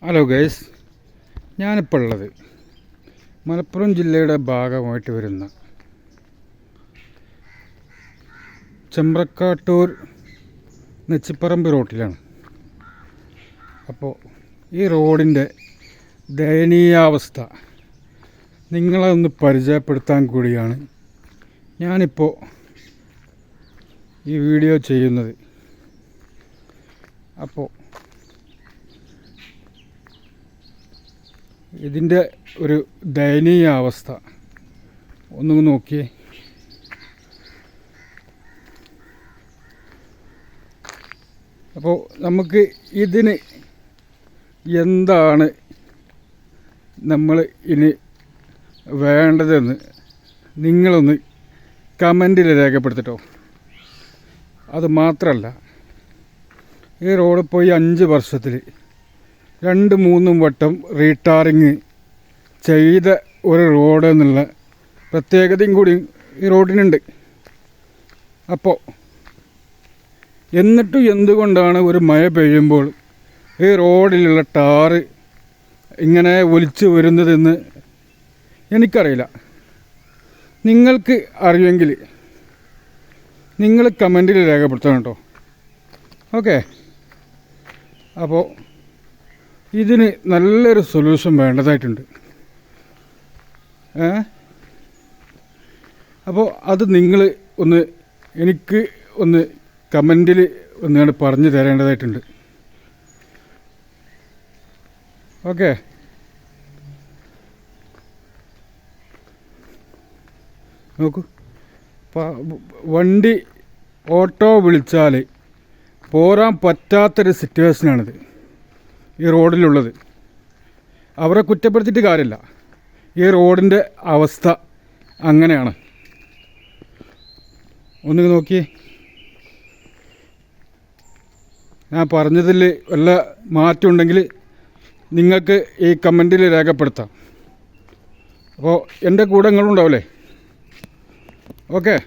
Hello guys, ഞാനിപ്പോൾ ഉള്ളത് മലപ്പുറം ജില്ലയുടെ ഭാഗമായിട്ട് വരുന്ന ചെമ്പ്രക്കാട്ടൂർ നെച്ചിപ്പറമ്പ് റോട്ടിലാണ്. അപ്പോൾ ഈ റോഡിൻ്റെ ദയനീയാവസ്ഥ നിങ്ങളെ ഒന്ന് പരിചയപ്പെടുത്താൻ കൂടിയാണ് ഞാനിപ്പോൾ ഈ വീഡിയോ ചെയ്യുന്നത്. അപ്പോൾ ഇതിൻ്റെ ഒരു ദയനീയ അവസ്ഥ ഒന്ന് നോക്കിയേ. അപ്പോൾ നമുക്ക് ഇതിന് എന്താണ് നമ്മൾ ഇനി വേണ്ടതെന്ന് നിങ്ങളൊന്ന് കമൻറ്റിൽ രേഖപ്പെടുത്തിട്ടോ. അത് മാത്രമല്ല, ഈ റോഡ് പോയി 5 വർഷത്തിൽ 2-3 വട്ടം റീടാറിങ് ചെയ്ത ഒരു റോഡ് എന്നുള്ള പ്രത്യേകതയും കൂടി ഈ റോഡിനുണ്ട്. അപ്പോൾ എന്നിട്ടും എന്തുകൊണ്ടാണ് ഒരു മഴ പെയ്യുമ്പോൾ ഈ റോഡിലുള്ള ടാറ് ഇങ്ങനെ ഒലിച്ചു വരുന്നതെന്ന് എനിക്കറിയില്ല. നിങ്ങൾക്ക് അറിയുമെങ്കിൽ നിങ്ങൾ കമൻറ്റിൽ രേഖപ്പെടുത്തണം കേട്ടോ. ഓക്കെ, അപ്പോൾ ഇതിന് നല്ലൊരു സൊല്യൂഷൻ വേണ്ടതായിട്ടുണ്ട്. അപ്പോൾ അത് നിങ്ങൾ ഒന്ന് എനിക്ക് ഒന്ന് കമൻറ്റിൽ ഒന്നാണ് പറഞ്ഞു തരേണ്ടതായിട്ടുണ്ട്. ഓക്കെ, നോക്കൂ, വണ്ടി ഓട്ടോ വിളിച്ചാൽ പോരാൻ പറ്റാത്തൊരു സിറ്റുവേഷനാണിത് ഈ റോഡിലുള്ളത്. അവരെ കുറ്റപ്പെടുത്തിയിട്ട് കാര്യമില്ല, ഈ റോഡിൻ്റെ അവസ്ഥ അങ്ങനെയാണ്. ഒന്ന് നോക്കിയേ, ഞാൻ പറഞ്ഞതിൽ വല്ല മാറ്റമുണ്ടെങ്കിൽ നിങ്ങൾക്ക് ഈ കമൻറ്റിൽ രേഖപ്പെടുത്താം. അപ്പോൾ എൻ്റെ കൂടെ നിങ്ങളുണ്ടാവില്ലേ? ഓക്കെ.